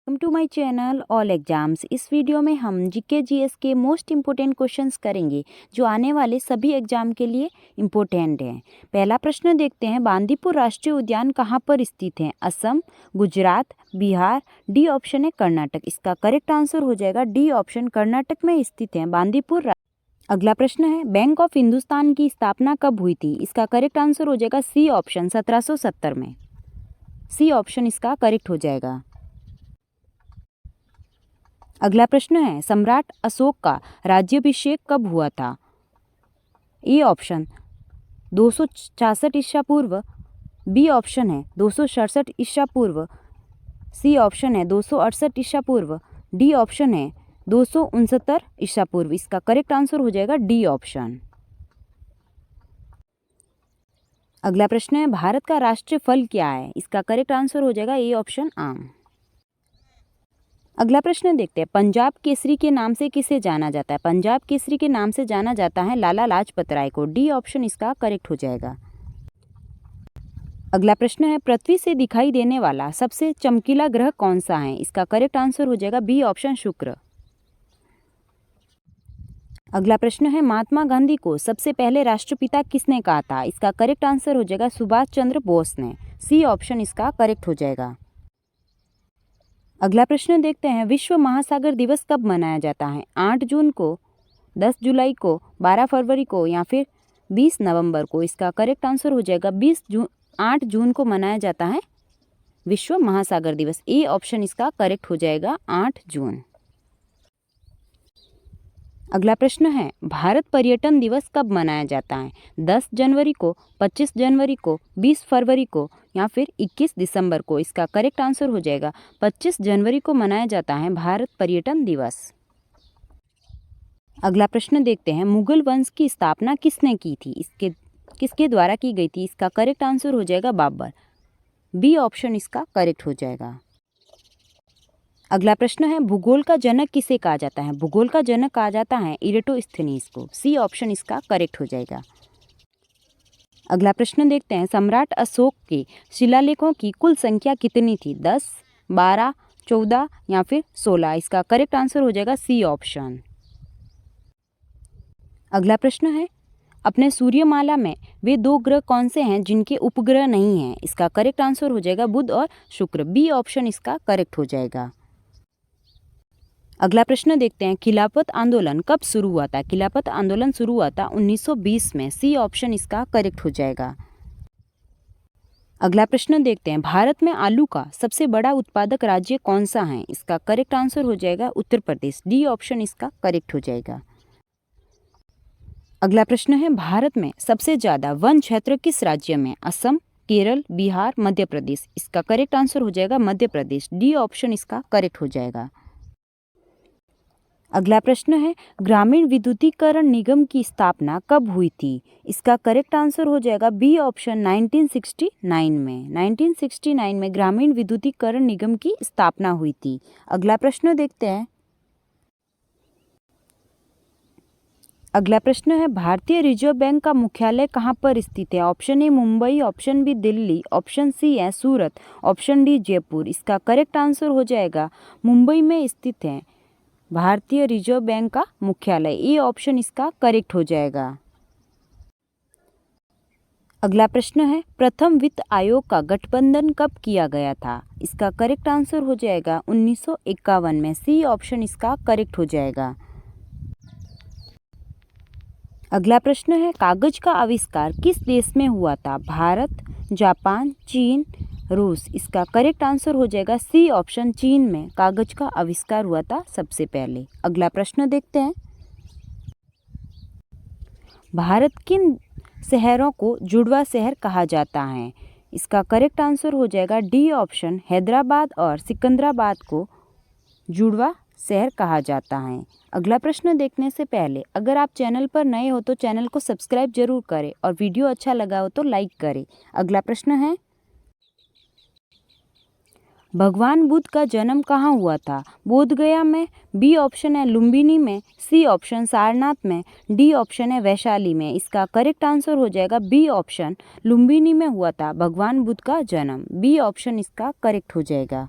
Welcome to my channel all exams. इस video में हम जीके जीएस के मोस्ट इम्पोर्टेंट क्वेश्चंस करेंगे जो आने वाले सभी एग्जाम के लिए इम्पोर्टेंट हैं। पहला प्रश्न देखते हैं, बांदीपुर राष्ट्रीय उद्यान कहाँ पर स्थित है? असम, गुजरात, बिहार, डी ऑप्शन है कर्नाटक। इसका करेक्ट आंसर हो जाएगा डी ऑप्शन, कर्नाटक में स्थित है बांदीपुर। अगला प्रश्न है, बैंक ऑफ हिंदुस्तान की स्थापना कब हुई थी? इसका करेक्ट आंसर हो जाएगा सी ऑप्शन, 1770 में। सी ऑप्शन इसका करेक्ट हो जाएगा। अगला प्रश्न है, सम्राट अशोक का राज्याभिषेक कब हुआ था? ए ऑप्शन 266 ईसा पूर्व, बी ऑप्शन है 267 ईसा पूर्व, सी ऑप्शन है 268 ईसा पूर्व, डी ऑप्शन है 269 ईसा पूर्व। इसका करेक्ट आंसर हो जाएगा डी ऑप्शन। अगला प्रश्न है, भारत का राष्ट्रीय फल क्या है? इसका करेक्ट आंसर हो जाएगा ए ऑप्शन, आम। अगला प्रश्न देखते हैं, पंजाब केसरी के नाम से किसे जाना जाता है? पंजाब केसरी के नाम से जाना जाता है लाला लाजपत राय को। डी ऑप्शन इसका करेक्ट हो जाएगा। अगला प्रश्न है, पृथ्वी से दिखाई देने वाला सबसे चमकीला ग्रह कौन सा है? इसका करेक्ट आंसर हो जाएगा बी ऑप्शन, शुक्र। अगला प्रश्न है, महात्मा गांधी को सबसे पहले राष्ट्रपिता किसने कहा था? इसका करेक्ट आंसर हो जाएगा सुभाष चंद्र बोस ने। सी ऑप्शन इसका करेक्ट हो जाएगा। अगला प्रश्न देखते हैं, विश्व महासागर दिवस कब मनाया जाता है? 8 जून को, 10 जुलाई को, 12 फरवरी को या फिर 20 नवंबर को? इसका करेक्ट आंसर हो जाएगा 8 जून को मनाया जाता है विश्व महासागर दिवस। ए ऑप्शन इसका करेक्ट हो जाएगा, 8 जून। अगला प्रश्न है, भारत पर्यटन दिवस कब मनाया जाता है? 10 जनवरी को, 25 जनवरी को, 20 फरवरी को या फिर 21 दिसंबर को? इसका करेक्ट आंसर हो जाएगा 25 जनवरी को मनाया जाता है भारत पर्यटन दिवस। अगला प्रश्न देखते हैं, मुगल वंश की स्थापना किसने की थी? किसके द्वारा की गई थी? इसका करेक्ट आंसर हो जाएगा बाबर। बी ऑप्शन इसका करेक्ट हो जाएगा। अगला प्रश्न है, भूगोल का जनक किसे कहा जाता है? भूगोल का जनक कहा जाता है इरेटोस्थेनीज को। सी ऑप्शन इसका करेक्ट हो जाएगा। अगला प्रश्न देखते हैं, सम्राट अशोक के शिलालेखों की कुल संख्या कितनी थी? 10, 12, 14 या फिर 16? इसका करेक्ट आंसर हो जाएगा सी ऑप्शन। अगला प्रश्न है, अपने सूर्यमाला में वे 2 ग्रह कौन से हैं जिनके उपग्रह नहीं हैं? इसका करेक्ट आंसर हो जाएगा बुध और शुक्र। बी ऑप्शन इसका करेक्ट हो जाएगा। अगला प्रश्न देखते हैं, खिलाफत आंदोलन कब शुरू हुआ था? खिलाफत आंदोलन शुरू हुआ था 1920 में। सी ऑप्शन इसका करेक्ट हो जाएगा। अगला प्रश्न देखते हैं, भारत में आलू का सबसे बड़ा उत्पादक राज्य कौन सा है? इसका करेक्ट आंसर हो जाएगा उत्तर प्रदेश। डी ऑप्शन इसका करेक्ट हो जाएगा। अगला प्रश्न है, भारत में सबसे ज्यादा वन क्षेत्र किस राज्य में? असम, केरल, बिहार, मध्य प्रदेश? इसका करेक्ट आंसर हो जाएगा मध्य प्रदेश। डी ऑप्शन इसका करेक्ट हो जाएगा। अगला प्रश्न है, ग्रामीण विद्युतीकरण निगम की स्थापना कब हुई थी? इसका करेक्ट आंसर हो जाएगा बी ऑप्शन, 1969 में। 1969 में ग्रामीण विद्युतीकरण निगम की स्थापना हुई थी। अगला प्रश्न देखते हैं, अगला प्रश्न है, भारतीय रिजर्व बैंक का मुख्यालय कहाँ पर स्थित है? Option A Mumbai, option B Delhi, option C है सूरत, ऑप्शन डी जयपुर? इसका करेक्ट आंसर हो जाएगा मुंबई में स्थित है भारतीय रिजर्व बैंक का मुख्यालय। ए ऑप्शन इसका करेक्ट हो जाएगा। अगला प्रश्न है, प्रथम वित्त आयोग का गठबंधन कब किया गया था? इसका करेक्ट आंसर हो जाएगा 1951 में। सी ऑप्शन इसका करेक्ट हो जाएगा। अगला प्रश्न है, कागज का आविष्कार किस देश में हुआ था? भारत, जापान, चीन, रूस? इसका करेक्ट आंसर हो जाएगा सी ऑप्शन, चीन में कागज का आविष्कार हुआ था सबसे पहले। अगला प्रश्न देखते हैं, भारत किन शहरों को जुड़वा शहर कहा जाता है? इसका करेक्ट आंसर हो जाएगा डी ऑप्शन, हैदराबाद और सिकंदराबाद को जुड़वा शहर कहा जाता है। अगला प्रश्न देखने से पहले अगर आप चैनल पर नए हो तो चैनल को सब्सक्राइब जरूर करें और वीडियो अच्छा लगा हो तो लाइक करें। अगला प्रश्न है, भगवान बुद्ध का जन्म कहाँ हुआ था? बोध गया में, बी ऑप्शन है लुम्बिनी में, सी ऑप्शन सारनाथ में, डी ऑप्शन है वैशाली में? इसका करेक्ट आंसर हो जाएगा बी ऑप्शन, लुम्बिनी में हुआ था भगवान बुद्ध का जन्म। बी ऑप्शन इसका करेक्ट हो जाएगा।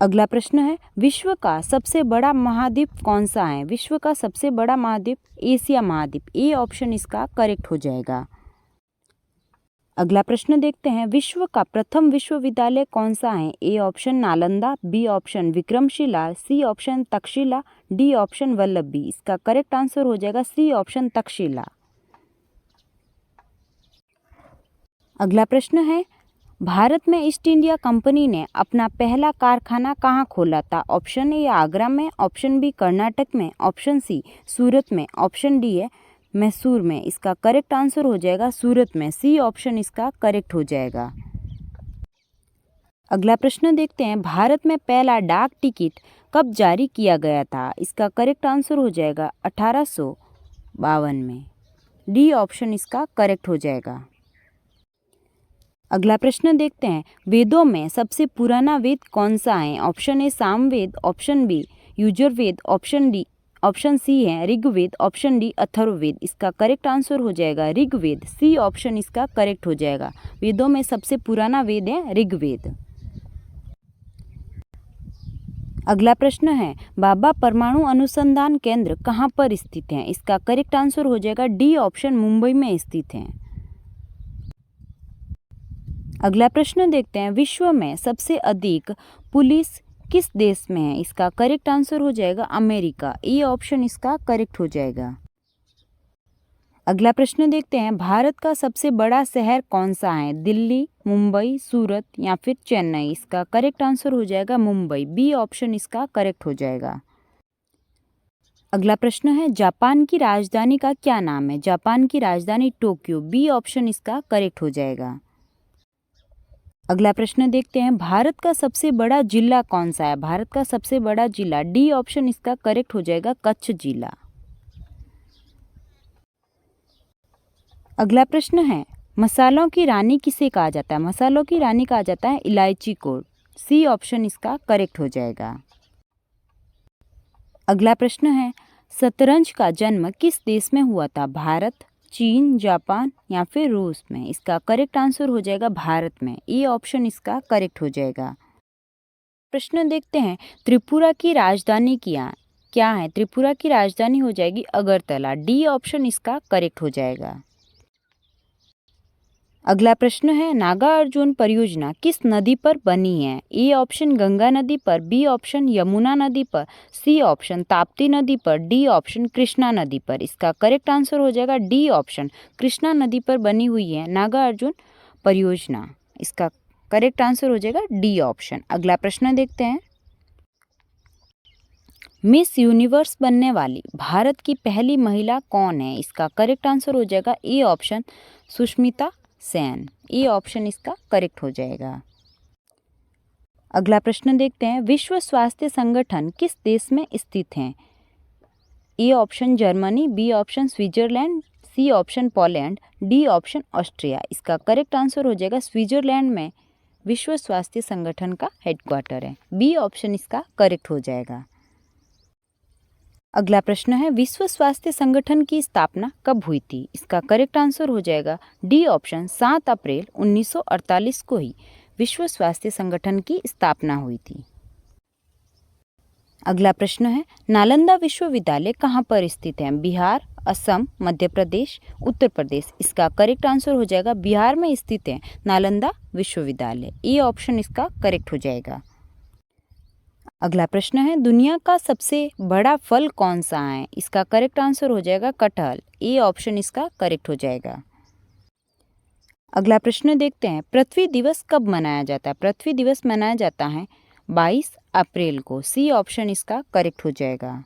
अगला प्रश्न है, विश्व का सबसे बड़ा महाद्वीप कौन सा है? विश्व का सबसे बड़ा महाद्वीप एशिया महाद्वीप, ए ऑप्शन इसका करेक्ट हो जाएगा। अगला प्रश्न देखते हैं, विश्व का प्रथम विश्वविद्यालय कौन सा है? A option Nalanda, B option Vikramashila, C option Takshashila, D option Vallabhi. इसका करेक्ट आंसर हो जाएगा सी ऑप्शन तक्षशिला। अगला प्रश्न है, भारत में ईस्ट इंडिया कंपनी ने अपना पहला कारखाना कहाँ खोला था? ऑप्शन ए आगरा में, ऑप्शन बी कर्नाटक में, ऑप्शन सी सूरत में, ऑप्शन डी है मैसूर में। इसका करेक्ट आंसर हो जाएगा सूरत में, सी ऑप्शन इसका करेक्ट हो जाएगा। अगला प्रश्न देखते हैं, भारत में पहला डाक टिकट कब जारी किया गया था? इसका करेक्ट आंसर हो जाएगा 1852 में, डी ऑप्शन इसका करेक्ट हो जाएगा। अगला प्रश्न देखते हैं, वेदों में सबसे पुराना वेद कौन सा है? Option A Samaveda, option B Yajurveda, option C है ऋग्वेद, ऑप्शन डी अथर्ववेद। इसका करेक्ट आंसर हो जाएगा ऋग्वेद, सी ऑप्शन इसका करेक्ट हो जाएगा। वेदों में सबसे पुराना वेद है ऋग्वेद। अगला प्रश्न है, बाबा परमाणु अनुसंधान केंद्र कहाँ पर स्थित है? इसका करेक्ट आंसर हो जाएगा डी ऑप्शन मुंबई में स्थित है। अगला प्रश्न देखते हैं, विश्व में सबसे अधिक पुलिस किस देश में है? इसका करेक्ट आंसर हो जाएगा अमेरिका, ए ऑप्शन इसका करेक्ट हो जाएगा। अगला प्रश्न देखते हैं, भारत का सबसे बड़ा शहर कौन सा है? दिल्ली, मुंबई, सूरत या फिर चेन्नई। इसका करेक्ट आंसर हो जाएगा मुंबई, बी ऑप्शन इसका करेक्ट हो जाएगा। अगला प्रश्न है, जापान की राजधानी का क्या नाम है? जापान की राजधानी टोक्यो, बी ऑप्शन इसका करेक्ट हो जाएगा। अगला प्रश्न देखते हैं, भारत का सबसे बड़ा जिला कौन सा है? भारत का सबसे बड़ा जिला, डी ऑप्शन इसका करेक्ट हो जाएगा कच्छ जिला। अगला प्रश्न है, मसालों की रानी किसे कहा जाता है? मसालों की रानी कहा जाता है इलायची को, सी ऑप्शन इसका करेक्ट हो जाएगा। अगला प्रश्न है, शतरंज का जन्म किस देश में हुआ था? भारत, चीन, जापान या फिर रूस में। इसका करेक्ट आंसर हो जाएगा भारत में, ए ऑप्शन इसका करेक्ट हो जाएगा। प्रश्न देखते हैं, त्रिपुरा की राजधानी क्या है? त्रिपुरा की राजधानी हो जाएगी अगरतला, डी ऑप्शन इसका करेक्ट हो जाएगा। अगला प्रश्न है, नागार्जुन परियोजना किस नदी पर बनी है? ए ऑप्शन गंगा नदी पर, बी ऑप्शन यमुना नदी पर, सी ऑप्शन ताप्ती नदी पर, डी ऑप्शन कृष्णा नदी पर। इसका करेक्ट आंसर हो जाएगा डी ऑप्शन, कृष्णा नदी पर बनी हुई है नागार्जुन परियोजना। इसका करेक्ट आंसर हो जाएगा डी ऑप्शन। अगला प्रश्न देखते हैं, मिस यूनिवर्स बनने वाली भारत की पहली महिला कौन है? इसका करेक्ट आंसर हो जाएगा A option Sushmita Sen, A option इसका करेक्ट हो जाएगा। अगला प्रश्न देखते हैं, विश्व स्वास्थ्य संगठन किस देश में स्थित है? A option Germany, B option Switzerland, C option Poland, D option Austria. इसका करेक्ट आंसर हो जाएगा स्विट्जरलैंड में विश्व स्वास्थ्य संगठन का हेडक्वार्टर है, बी ऑप्शन इसका करेक्ट हो जाएगा। अगला प्रश्न है, विश्व स्वास्थ्य संगठन की स्थापना कब हुई थी? इसका करेक्ट आंसर हो जाएगा डी ऑप्शन 7 अप्रैल 1948 को ही विश्व स्वास्थ्य संगठन की स्थापना हुई थी। अगला प्रश्न है, नालंदा विश्वविद्यालय कहाँ पर स्थित है? बिहार, असम, मध्य प्रदेश, उत्तर प्रदेश। इसका करेक्ट आंसर हो जाएगा बिहार में स्थित है नालंदा विश्वविद्यालय, ए ऑप्शन इसका करेक्ट हो जाएगा। अगला प्रश्न है, दुनिया का सबसे बड़ा फल कौन सा है? इसका करेक्ट आंसर हो जाएगा कटहल, ए ऑप्शन इसका करेक्ट हो जाएगा। अगला प्रश्न देखते हैं, पृथ्वी दिवस कब मनाया जाता है? पृथ्वी दिवस मनाया जाता है 22 अप्रैल को, सी ऑप्शन इसका करेक्ट हो जाएगा।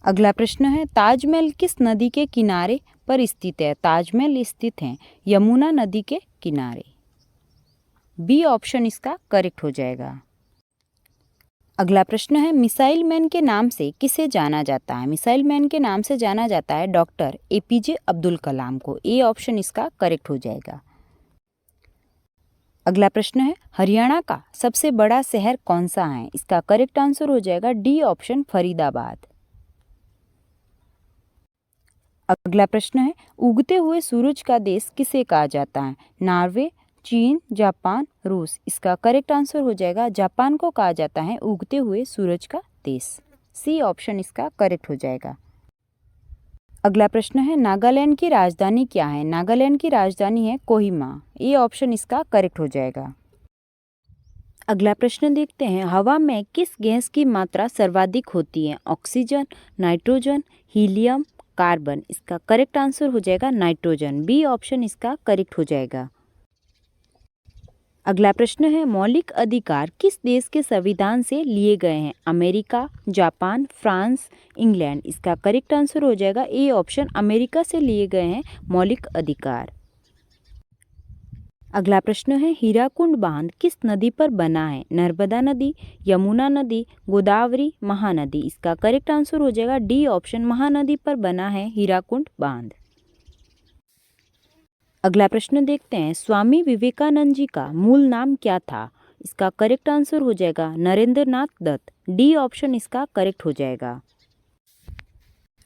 अगला प्रश्न है, ताजमहल किस नदी के किनारे पर स्थित है? ताजमहल स्थित है यमुना नदी के किनारे, बी ऑप्शन इसका करेक्ट हो जाएगा। अगला प्रश्न है, मिसाइल मैन के नाम से किसे जाना जाता है? मिसाइल मैन के नाम से जाना जाता है डॉक्टर एपीजे अब्दुल कलाम को, ए ऑप्शन इसका करेक्ट हो जाएगा। अगला प्रश्न है, हरियाणा का सबसे बड़ा शहर कौन सा है? इसका करेक्ट आंसर हो जाएगा डी ऑप्शन फरीदाबाद। अगला प्रश्न है, उगते हुए सूरज का देश किसे कहा जाता है? नॉर्वे, चीन, जापान, रूस। इसका करेक्ट आंसर हो जाएगा जापान को कहा जाता है उगते हुए सूरज का देश। सी ऑप्शन इसका करेक्ट हो जाएगा। अगला प्रश्न है नागालैंड की राजधानी क्या है? नागालैंड की राजधानी है कोहिमा। ये ऑप्शन इसका करेक्ट हो जाएगा। अगला प्रश्न देखते हैं हवा में किस गैस की मात्रा सर्वाधिक होती है? Oxygen, nitrogen, helium, carbon. इसका करेक्ट आंसर हो जाएगा नाइट्रोजन। बी ऑप्शन इसका करेक्ट हो जाएगा। अगला प्रश्न है मौलिक अधिकार किस देश के संविधान से लिए गए हैं? America, Japan, France, England. इसका करेक्ट आंसर हो जाएगा ए ऑप्शन, अमेरिका से लिए गए हैं मौलिक अधिकार। अगला प्रश्न है हीराकुंड बांध किस नदी पर बना है? नर्मदा नदी, यमुना नदी, गोदावरी, महानदी। इसका करेक्ट आंसर हो जाएगा डी ऑप्शन, महानदी पर बना है हीराकुंड बांध। अगला प्रश्न देखते हैं स्वामी विवेकानंद जी का मूल नाम क्या था? इसका करेक्ट आंसर हो जाएगा नरेंद्र नाथ दत्त। डी ऑप्शन इसका करेक्ट हो जाएगा।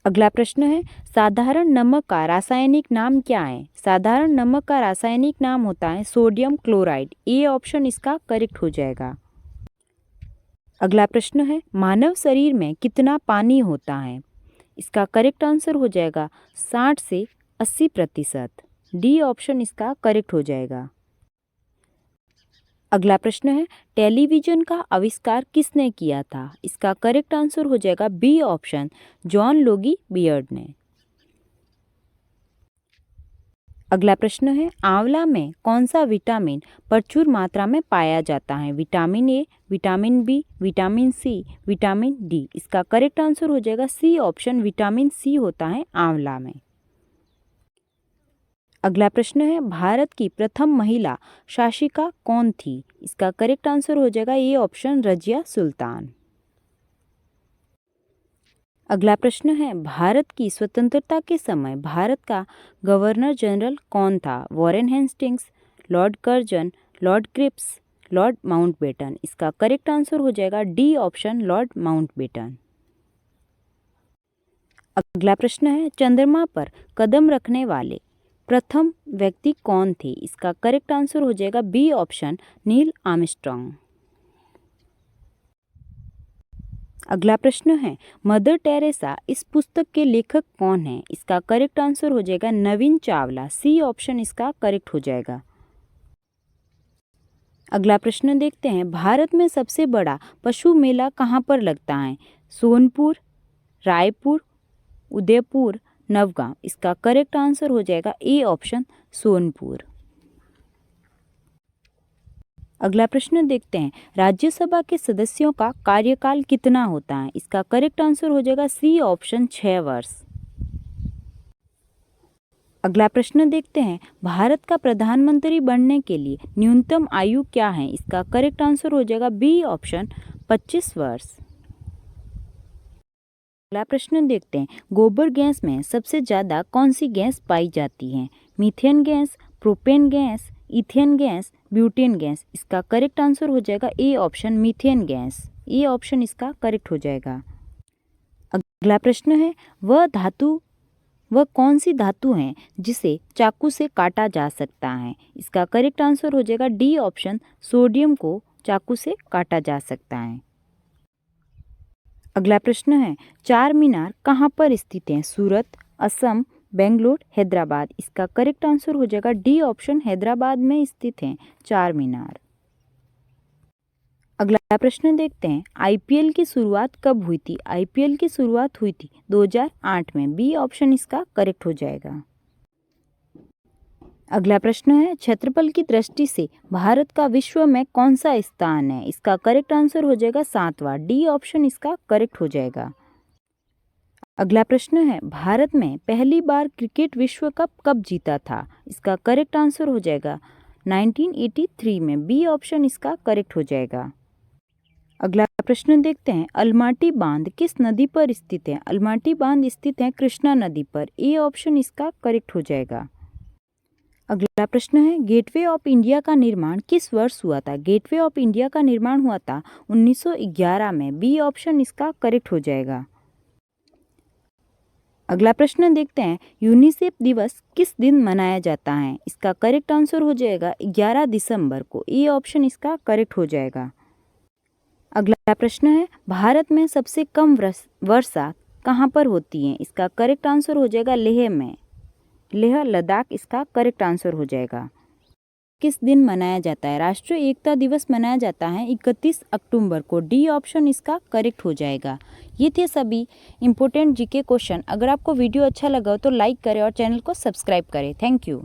अगला प्रश्न है साधारण नमक का रासायनिक नाम क्या है? साधारण नमक का रासायनिक नाम होता है सोडियम क्लोराइड। ए ऑप्शन इसका करेक्ट हो जाएगा। अगला प्रश्न है मानव शरीर में कितना पानी होता है? इसका करेक्ट आंसर हो जाएगा 60 से 80%। डी ऑप्शन इसका करेक्ट हो जाएगा। अगला प्रश्न है टेलीविज़न का आविष्कार किसने किया था? इसका करेक्ट आंसर हो जाएगा B option, John Logie Baird ने। अगला प्रश्न है आंवला में कौन सा विटामिन प्रचुर मात्रा में पाया जाता है? Vitamin A, vitamin B, vitamin C, vitamin D. इसका करेक्ट आंसर हो जाएगा सी ऑप्शन, विटामिन सी होता है आंवला में। अगला प्रश्न है भारत की प्रथम महिला शासिका कौन थी? इसका करेक्ट आंसर हो जाएगा ये ऑप्शन, रजिया सुल्तान। अगला प्रश्न है भारत की स्वतंत्रता के समय भारत का गवर्नर जनरल कौन था? Warren Hastings, Lord Curzon, Lord Cripps, Lord Mountbatten. इसका करेक्ट आंसर हो जाएगा डी ऑप्शन, लॉर्ड माउंटबेटन। अगला प्रश्न है चंद्रमा पर कदम रखने वाले प्रथम व्यक्ति कौन थे? इसका करेक्ट आंसर हो जाएगा बी ऑप्शन, नील आर्मस्ट्रॉन्ग। अगला प्रश्न है मदर टेरेसा इस पुस्तक के लेखक कौन है? इसका करेक्ट आंसर हो जाएगा नवीन चावला। सी ऑप्शन इसका करेक्ट हो जाएगा। अगला प्रश्न देखते हैं भारत में सबसे बड़ा पशु मेला कहाँ पर लगता है? सोनपुर, रायपुर, उदयपुर, नवगांव। इसका करेक्ट आंसर हो जाएगा ए ऑप्शन, सोनपुर। अगला प्रश्न देखते हैं राज्यसभा के सदस्यों का कार्यकाल कितना होता है? इसका करेक्ट आंसर हो जाएगा सी ऑप्शन, 6 वर्ष। अगला प्रश्न देखते हैं भारत का प्रधानमंत्री बनने के लिए न्यूनतम आयु क्या है? इसका करेक्ट आंसर हो जाएगा बी ऑप्शन, 25 वर्ष। अगला प्रश्न देखते हैं गोबर गैस में सबसे ज़्यादा कौन सी गैस पाई जाती है? Methane gas, propane gas, ethane gas, butane gas. इसका करेक्ट आंसर हो जाएगा A option, methane gas. A option इसका करेक्ट हो जाएगा। अगला प्रश्न है वह कौन सी धातु है जिसे चाकू से काटा जा सकता है? इसका करेक्ट आंसर हो जाएगा डी ऑप्शन, सोडियम को चाकू से काटा जा सकता है। अगला प्रश्न है चार मीनार कहाँ पर स्थित हैं? सूरत, असम, बेंगलोर, हैदराबाद। इसका करेक्ट आंसर हो जाएगा डी ऑप्शन, हैदराबाद में स्थित हैं चार मीनार। अगला प्रश्न देखते हैं आईपीएल की शुरुआत कब हुई थी? आईपीएल की शुरुआत हुई थी 2008 में। बी ऑप्शन इसका करेक्ट हो जाएगा। अगला प्रश्न है क्षेत्रफल की दृष्टि से भारत का विश्व में कौन सा स्थान है? इसका करेक्ट आंसर हो जाएगा 7वां। डी ऑप्शन इसका करेक्ट हो जाएगा। अगला प्रश्न है भारत में पहली बार क्रिकेट विश्व कप कब जीता था? इसका करेक्ट आंसर हो जाएगा 1983 में। बी ऑप्शन इसका करेक्ट हो जाएगा। अगला प्रश्न देखते हैं अलमाटी बांध किस नदी पर स्थित है? अलमाटी बांध स्थित है कृष्णा नदी पर। ए ऑप्शन इसका करेक्ट हो जाएगा। अगला प्रश्न है गेटवे ऑफ इंडिया का निर्माण किस वर्ष हुआ था? गेटवे ऑफ इंडिया का निर्माण हुआ था 1911 में। बी ऑप्शन इसका करेक्ट हो जाएगा। अगला प्रश्न देखते हैं, यूनिसेफ दिवस किस दिन मनाया जाता है? इसका करेक्ट आंसर हो जाएगा 11 दिसंबर को। ये ऑप्शन इसका करेक्ट हो जाएगा। अगला प्रश्न है, भारत में सबसे कम वर्षा कहाँ पर होती है? इसका करेक्ट आंसर हो जाएगा लेह में। लेह लद्दाख इसका करेक्ट आंसर हो जाएगा। किस दिन मनाया जाता है? राष्ट्रीय एकता दिवस मनाया जाता है 31 अक्टूबर को। डी ऑप्शन इसका करेक्ट हो जाएगा। ये थे सभी इम्पोर्टेंट जीके क्वेश्चन। अगर आपको वीडियो अच्छा लगा हो तो लाइक करें और चैनल को सब्सक्राइब करें। Thank you.